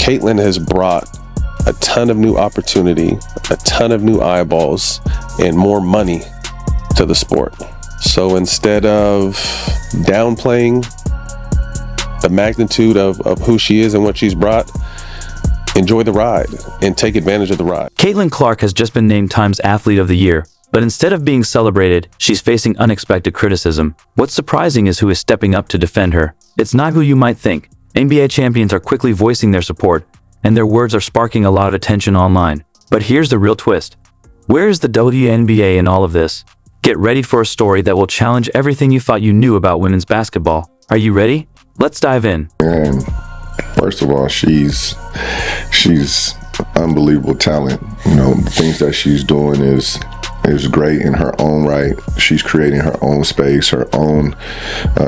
Caitlin has brought a ton of new opportunity, a ton of new eyeballs, and more money to the sport. So instead of downplaying the magnitude of who she is and what she's brought, enjoy the ride and take advantage of the ride. Caitlin Clark has just been named Time's Athlete of the Year, but instead of being celebrated, she's facing unexpected criticism. What's surprising is who is stepping up to defend her. It's not who you might think. NBA champions are quickly voicing their support, and their words are sparking a lot of attention online. But here's the real twist. Where is the WNBA in all of this? Get ready for a story that will challenge everything you thought you knew about women's basketball. Are you ready? Let's dive in. And first of all, she's unbelievable talent. You know, the things that she's doing is great in her own right. She's creating her own space,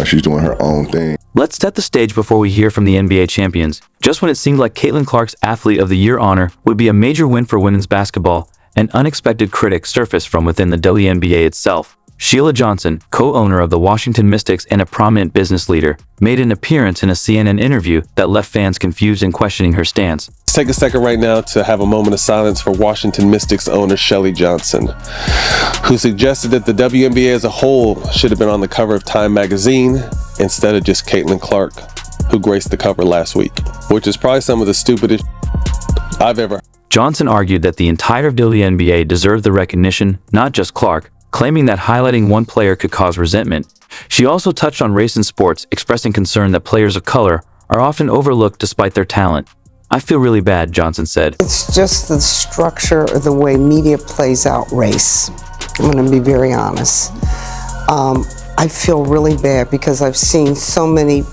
she's doing her own thing. Let's set the stage before we hear from the NBA champions. Just when it seemed like Caitlin Clark's Athlete of the Year honor would be a major win for women's basketball, an unexpected critic surfaced from within the WNBA itself. Sheila Johnson, co-owner of the Washington Mystics and a prominent business leader, made an appearance in a CNN interview that left fans confused and questioning her stance. Let's take a second right now to have a moment of silence for Washington Mystics owner Sheila Johnson, who suggested that the WNBA as a whole should have been on the cover of Time magazine instead of just Caitlin Clark, who graced the cover last week, which is probably some of the stupidest I've ever heard. Johnson argued that the entire WNBA deserved the recognition, not just Clark, claiming that highlighting one player could cause resentment. She also touched on race in sports, expressing concern that players of color are often overlooked despite their talent. "I feel really bad," Johnson said. It's just the structure or the way media plays out race. I'm going to be very honest. I feel really bad because I've seen so many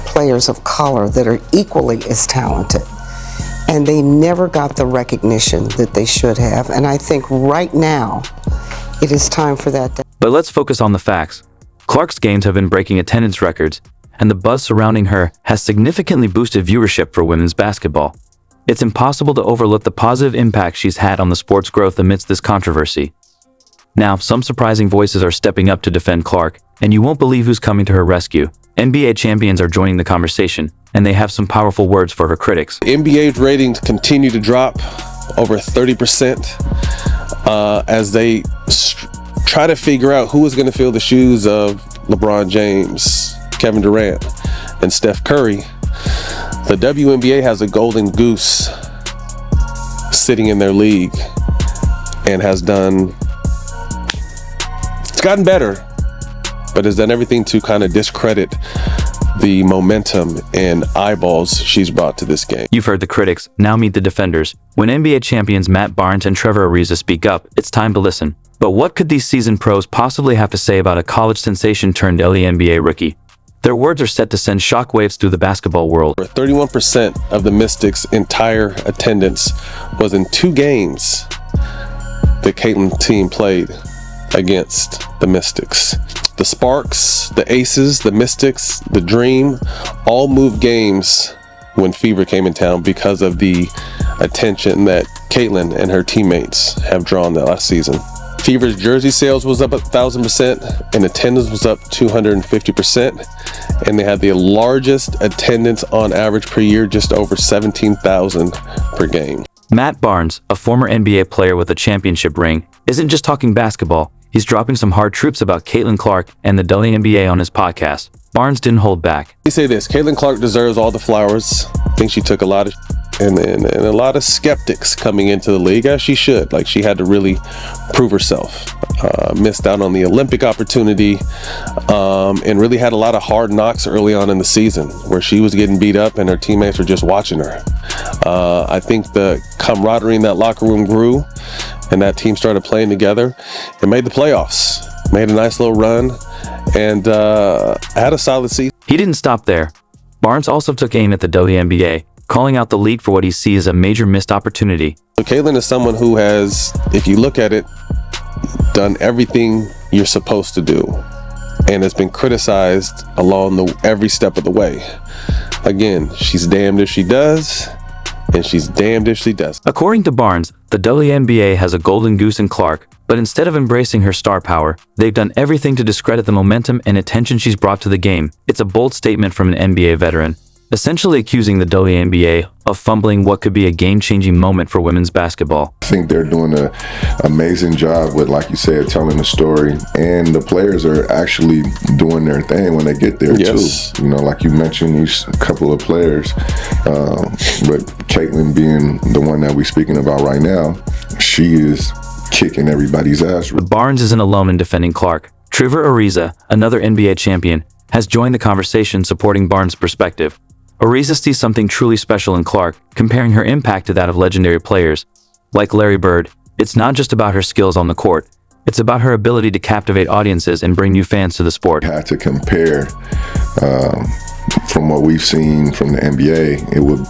players of color that are equally as talented, and they never got the recognition that they should have. And I think right now, it is time for that. But let's focus on the facts. Clark's games have been breaking attendance records, and the buzz surrounding her has significantly boosted viewership for women's basketball. It's impossible to overlook the positive impact she's had on the sport's growth amidst this controversy. Now, some surprising voices are stepping up to defend Clark, and you won't believe who's coming to her rescue. NBA champions are joining the conversation, and they have some powerful words for her critics. NBA's ratings continue to drop over 30% as they try to figure out who is going to fill the shoes of LeBron James, Kevin Durant, and Steph Curry. The WNBA has a golden goose sitting in their league and has done, it's gotten better, but has done everything to kind of discredit the momentum and eyeballs she's brought to this game. You've heard the critics, now meet the defenders. When NBA champions Matt Barnes and Trevor Ariza speak up, it's time to listen. But what could these seasoned pros possibly have to say about a college sensation turned WNBA rookie? Their words are set to send shockwaves through the basketball world. 31% of the Mystics' entire attendance was in 2 games the Caitlin team played against the Mystics. The Sparks, the Aces, the Mystics, the Dream, all moved games when Fever came in town because of the attention that Caitlin and her teammates have drawn that last season. Fever's jersey sales was up 1,000% and attendance was up 250%, and they had the largest attendance on average per year, just over 17,000 per game. Matt Barnes, a former NBA player with a championship ring, isn't just talking basketball. He's dropping some hard truths about Caitlin Clark and the WNBA on his podcast. Barnes didn't hold back. Let me say this, Caitlin Clark deserves all the flowers. I think she took a lot of and a lot of skeptics coming into the league, as she should. Like, she had to really prove herself. Missed out on the Olympic opportunity, and really had a lot of hard knocks early on in the season where she was getting beat up and her teammates were just watching her. I think the camaraderie in that locker room grew and that team started playing together and made the playoffs, made a nice little run, and had a solid season. He didn't stop there. Barnes also took aim at the WNBA, calling out the league for what he sees as a major missed opportunity. So Caitlin is someone who has, if you look at it, done everything you're supposed to do and has been criticized along every step of the way. Again, she's damned if she does, and she's damned if she doesn't. According to Barnes, the WNBA has a golden goose in Clark, but instead of embracing her star power, they've done everything to discredit the momentum and attention she's brought to the game. It's a bold statement from an NBA veteran. essentially accusing the WNBA of fumbling what could be a game-changing moment for women's basketball. I think they're doing an amazing job with, like you said, telling the story, and the players are actually doing their thing when they get there too. You know, like you mentioned, these couple of players, but Caitlin being the one that we're speaking about right now, she is kicking everybody's ass. Barnes isn't alone in defending Clark. Trevor Ariza, another NBA champion, has joined the conversation supporting Barnes' perspective. Ariza sees something truly special in Clark, comparing her impact to that of legendary players. Like Larry Bird, it's not just about her skills on the court. It's about her ability to captivate audiences and bring new fans to the sport. Had to compare from what we've seen from the NBA, it would,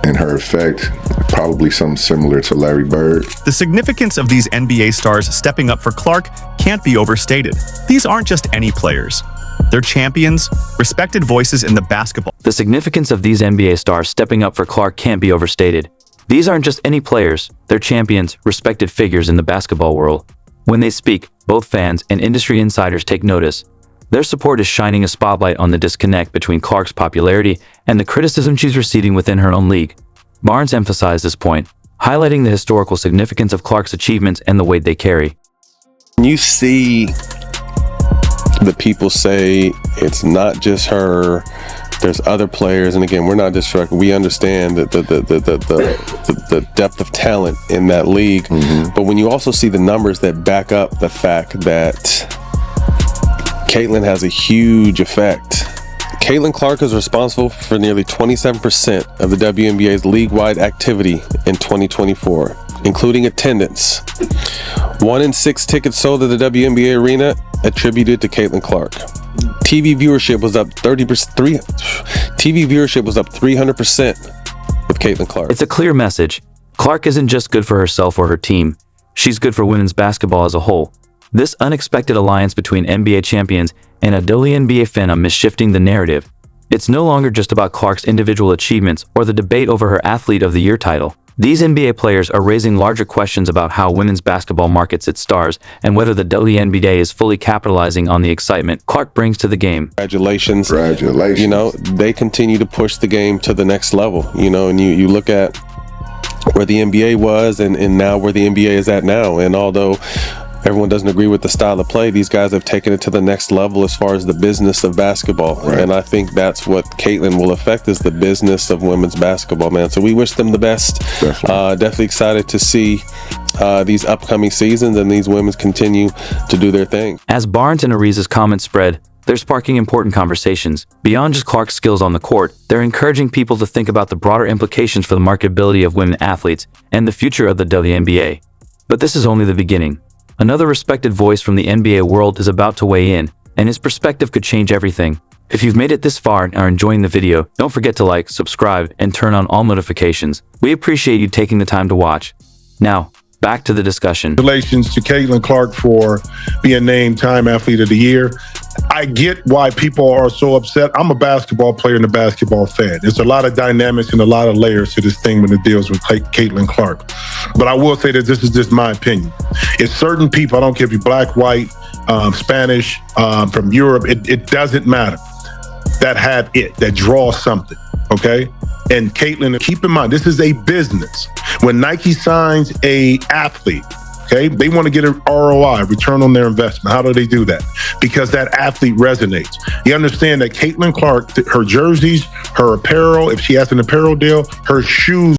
in her effect, probably something similar to Larry Bird. The significance of these NBA stars stepping up for Clark can't be overstated. These aren't just any players. They're champions, respected voices in the basketball. The significance of these NBA stars stepping up for Clark can't be overstated. These aren't just any players, they're champions, respected figures in the basketball world. When they speak, both fans and industry insiders take notice. Their support is shining a spotlight on the disconnect between Clark's popularity and the criticism she's receiving within her own league. Barnes emphasized this point, highlighting the historical significance of Clark's achievements and the weight they carry. You see the people say it's not just her, there's other players, and again, we're not distracted. We understand that the depth of talent in that league, but when you also see the numbers that back up the fact that Caitlin has a huge effect. Caitlin Clark is responsible for nearly 27% of the WNBA's league-wide activity in 2024, including attendance. 1 in 6 tickets sold at the WNBA arena attributed to Caitlin Clark. TV viewership was up 30%. TV viewership was up 300% with Caitlin Clark. It's a clear message. Clark isn't just good for herself or her team. She's good for women's basketball as a whole. This unexpected alliance between NBA champions and a WNBA fandom is shifting the narrative. It's no longer just about Clark's individual achievements or the debate over her Athlete of the Year title. These NBA players are raising larger questions about how women's basketball markets its stars and whether the WNBA is fully capitalizing on the excitement Clark brings to the game. Congratulations. Congratulations. You know, they continue to push the game to the next level, you know, and you look at where the NBA was and now where the NBA is at now. And although everyone doesn't agree with the style of play, these guys have taken it to the next level as far as the business of basketball. Right. And I think that's what Caitlin will affect, is the business of women's basketball, man. So we wish them the best. Definitely excited to see these upcoming seasons and these women continue to do their thing. As Barnes and Ariza's comments spread, they're sparking important conversations. Beyond just Clark's skills on the court, they're encouraging people to think about the broader implications for the marketability of women athletes and the future of the WNBA. But this is only the beginning. Another respected voice from the NBA world is about to weigh in, and his perspective could change everything. If you've made it this far and are enjoying the video, don't forget to like, subscribe, and turn on all notifications. We appreciate you taking the time to watch. Now, back to the discussion. Congratulations to Caitlin Clark for being named Time Athlete of the Year. I get why people are so upset. I'm a basketball player and a basketball fan. There's a lot of dynamics and a lot of layers to this thing when it deals with Caitlin Clark. But I will say that this is just my opinion. It's certain people, I don't care if you're black, white, Spanish, from Europe, it doesn't matter, that have it, that draw something, okay? And Caitlin, keep in mind, this is a business. When Nike signs a athlete, okay, they want to get an ROI, return on their investment. How do they do that? Because that athlete resonates. You understand that Caitlin Clark, her jerseys, her apparel, if she has an apparel deal, her shoes,